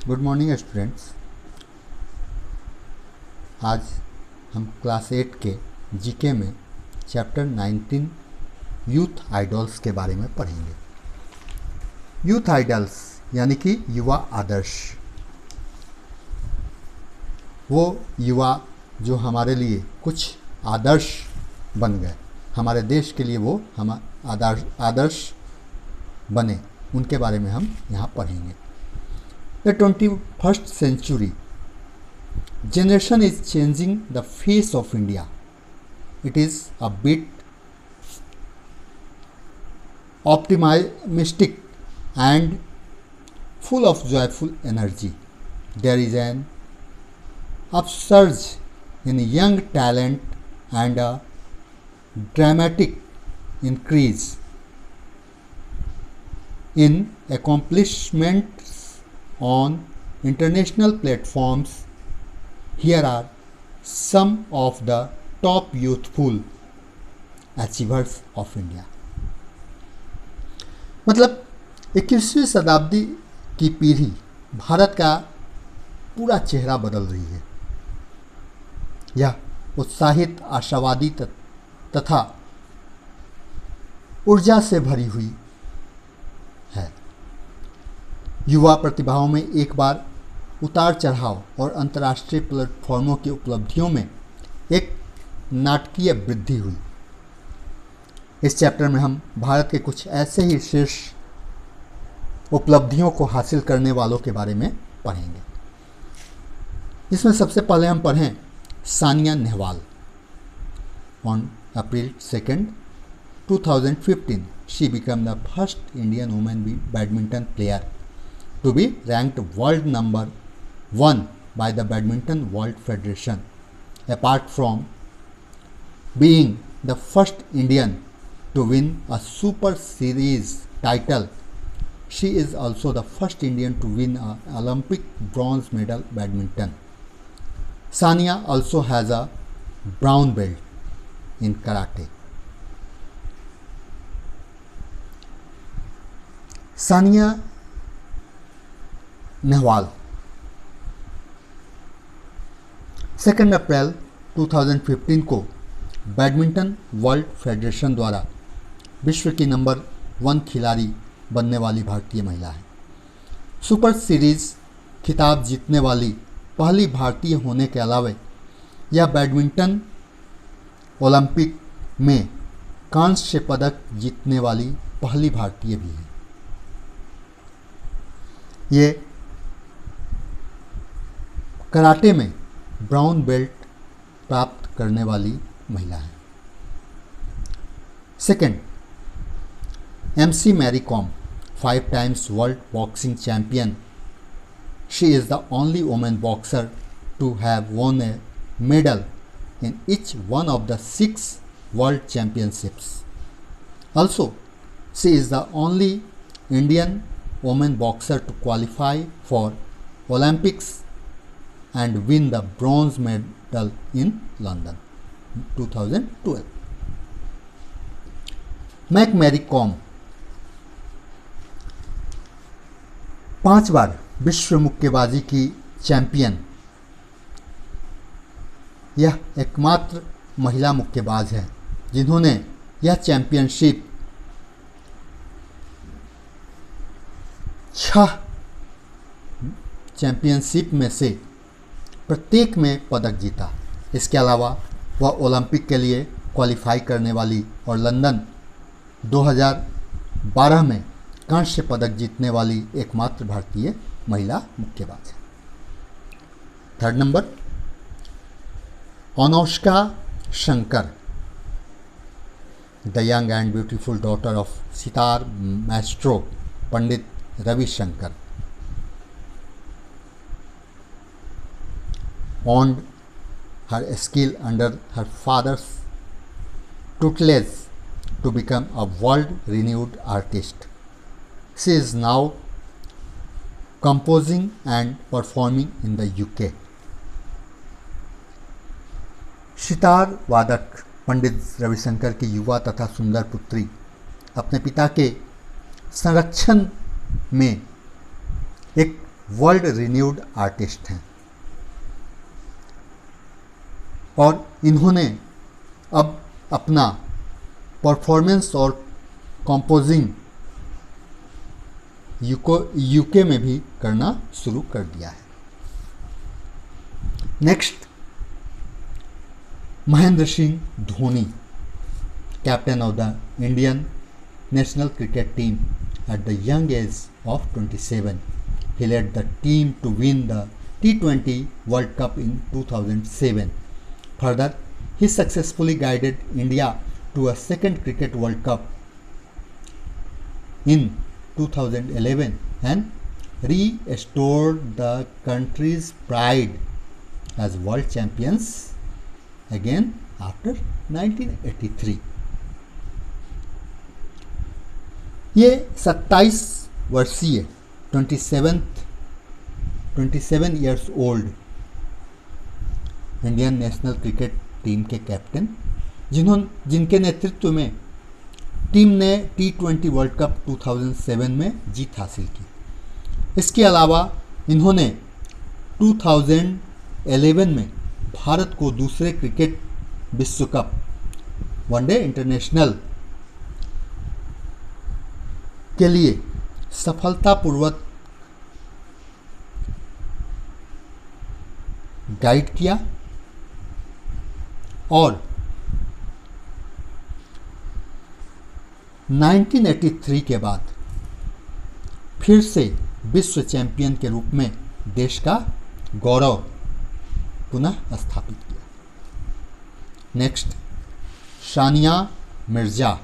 Good morning students. आज हम class 8 के जीके में चैप्टर 19 यूथ आइडल्स के बारे में पढ़ेंगे। यूथ आइडल्स यानी कि युवा आदर्श, वो युवा जो हमारे लिए कुछ आदर्श बन गए, हमारे देश के लिए वो हम आदर्श बने, उनके बारे में हम यहाँ पढ़ेंगे। The 21st century generation is changing the face of India. It is a bit optimistic and full of joyful energy. There is an upsurge in young talent and a dramatic increase in accomplishments on international platforms. Here are some of the top youthful achievers of India. मतलब 21वीं शताब्दी की पीढ़ी भारत का पूरा चेहरा बदल रही है। यह उत्साहित, आशावादी तथा ऊर्जा से भरी हुई है। युवा प्रतिभाओं में एक बार उतार चढ़ाव और अंतर्राष्ट्रीय प्लेटफॉर्मों की उपलब्धियों में एक नाटकीय वृद्धि हुई। इस चैप्टर में हम भारत के कुछ ऐसे ही शीर्ष उपलब्धियों को हासिल करने वालों के बारे में पढ़ेंगे। इसमें सबसे पहले हम पढ़ें Sania Nehwal. On April 2, 2015 she became the first Indian woman badminton player to be ranked world number 1 by the Badminton World Federation. Apart from being the first Indian to win a Super Series title, she is also the first Indian to win an Olympic bronze medal badminton. Sania also has a brown belt in karate. Sania Nehwal 2 अप्रैल 2015 को badminton world federation द्वारा विश्व की number 1 खिलाड़ी बनने वाली भारतीय महिला है। सुपर सीरीज खिताब जीतने वाली पहली भारतीय होने के अलावा यह बैडमिंटन ओलंपिक में कांस्य पदक जीतने वाली पहली भारतीय भी है। ये कराटे में ब्राउन बेल्ट प्राप्त करने वाली महिला है। Second, MC Mary Kom, 5 times world boxing champion. She is the only women boxer to have won a medal in each one of the 6 world championships. Also, she is the only Indian women boxer to qualify for Olympics and win the bronze medal in London 2012. Mary Kom 5 बार विश्व मुक्केबाजी की champion, यह एकमात्र महिला मुक्केबाज है जिन्होंने यह चैंपियनशिप 6 चैंपियनशिप में से प्रत्येक में पदक जीता। इसके अलावा वह ओलंपिक के लिए क्वालिफाई करने वाली और लंदन 2012 में कांस्य पदक जीतने वाली एकमात्र भारतीय महिला मुक्केबाज है। Third number, Anushka Shankar, the young and beautiful daughter of sitar Maestro Pandit Ravi Shankar, honed her skill under her father's tutelage to become a world-renowned artist. She is now composing and performing in the UK. Sitar वादक पंडित रविशंकर की युवा तथा सुंदर पुत्री अपने पिता के संरक्षण में एक वर्ल्ड रिन्यूड आर्टिस्ट हैं और इन्होंने अब अपना परफॉर्मेंस और कंपोजिंग यूके में भी करना शुरू कर दिया है। Next, Mahendra Singh Dhoni, captain of the Indian national cricket team at the young age of 27. He led the team to win the T20 World Cup in 2007. Further, he successfully guided India to a second Cricket World Cup in 2011 and restored the country's pride as world champions again after 1983. ये 27 वर्षीय 27 years old Indian national cricket team के captain, जिनके नेतृत्व में team ने T20 world cup 2007 में जीत हासिल की। इसके अलावा इन्होंने 2011 में भारत को दूसरे क्रिकेट विश्व कप वनडे इंटरनेशनल के लिए सफलतापूर्वक गाइड किया और 1983 के बाद फिर से विश्व चैंपियन के रूप में देश का गौरव पुनः स्थापित किया। Next, Sania Mirza,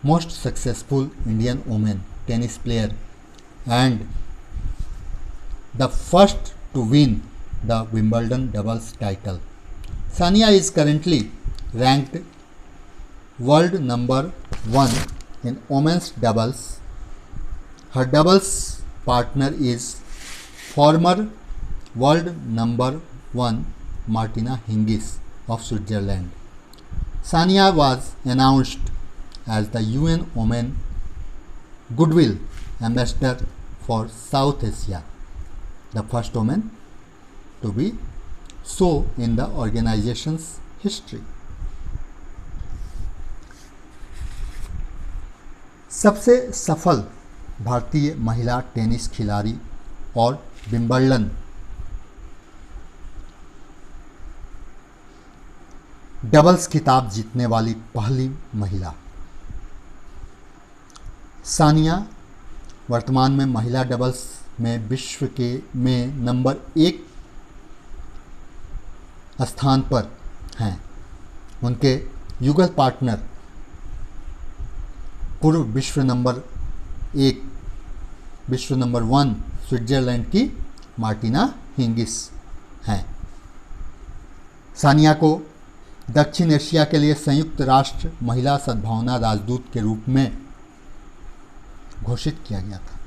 most successful Indian woman tennis player and the first to win the Wimbledon doubles title. Sania is currently ranked world number 1 in women's doubles. Her doubles partner is former world number 1 Martina Hingis of Switzerland. Sania was announced as the UN Women Goodwill Ambassador for South Asia, the first woman to be so in the organization's history. सबसे सफल भारतीय महिला tennis खिलाड़ी और Wimbledon doubles खिताब जीतने वाली पहली महिला सानिया वर्तमान में महिला डबल्स में विश्व में नंबर 1 स्थान पर हैं। उनके युगल पार्टनर पूर्व विश्व नंबर 1 स्विट्जरलैंड की मार्टिना हिंगिस हैं। सानिया को दक्षिण एशिया के लिए संयुक्त राष्ट्र महिला सद्भावना राजदूत के रूप में घोषित किया गया था।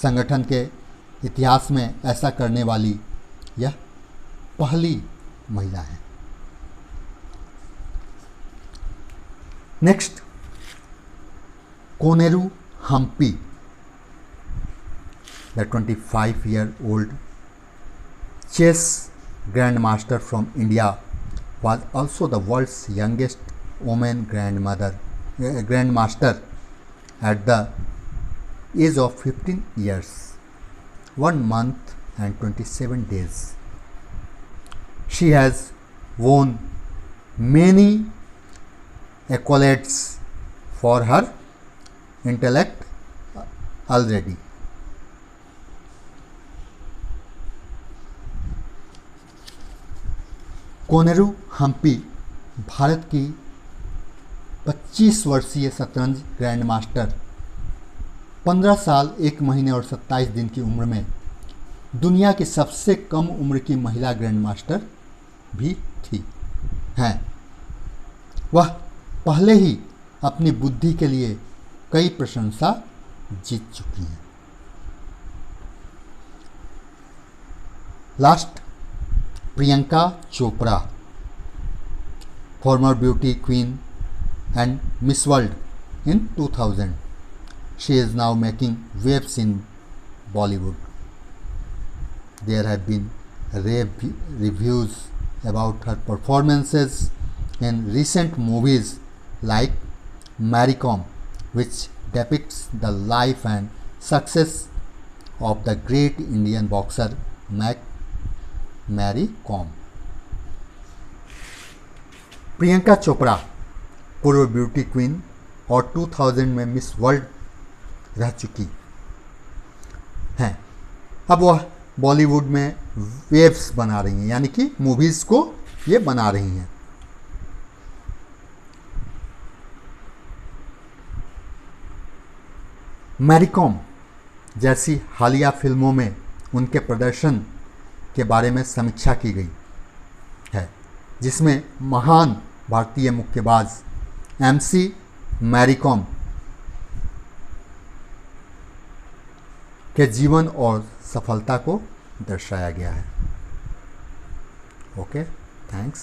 संगठन के इतिहास में ऐसा करने वाली यह पहली महिला है। Next, Koneru Humpy, the 25-year-old chess grandmaster from India, was also the world's youngest woman grandmaster at the age of 15 years, 1 month and 27 days. She has won many accolades for her intellect already. Koneru Humpy Bharat की 25 वर्षीय शतरंज grand master 15 साल 1 महीने और 27 दिन की उम्र में दुनिया की सबसे कम उम्र की महिला ग्रैंड मास्टर भी थी हैं। वह पहले ही अपनी बुद्धि के लिए कई प्रशंसा जीत चुकी हैं। Last, Priyanka Chopra, former beauty queen and Miss World in 2000. She is now making waves in Bollywood. There have been reviews about her performances in recent movies like Mary Kom, which depicts the life and success of the great Indian boxer Mary Kom. Priyanka Chopra पूर्व beauty queen और 2000 में miss world रह चुकी हैं। अब वह बॉलीवुड में waves बना रही हैं, यानी कि मूवीज़ को ये बना रही हैं। मैरी कॉम जैसी हालिया फिल्मों में उनके प्रदर्शन के बारे में समीक्षा की गई है, जिसमें महान भारतीय मुक्केबाज MC मैरी कॉम के जीवन और सफलता को दर्शाया गया है। Okay, thanks.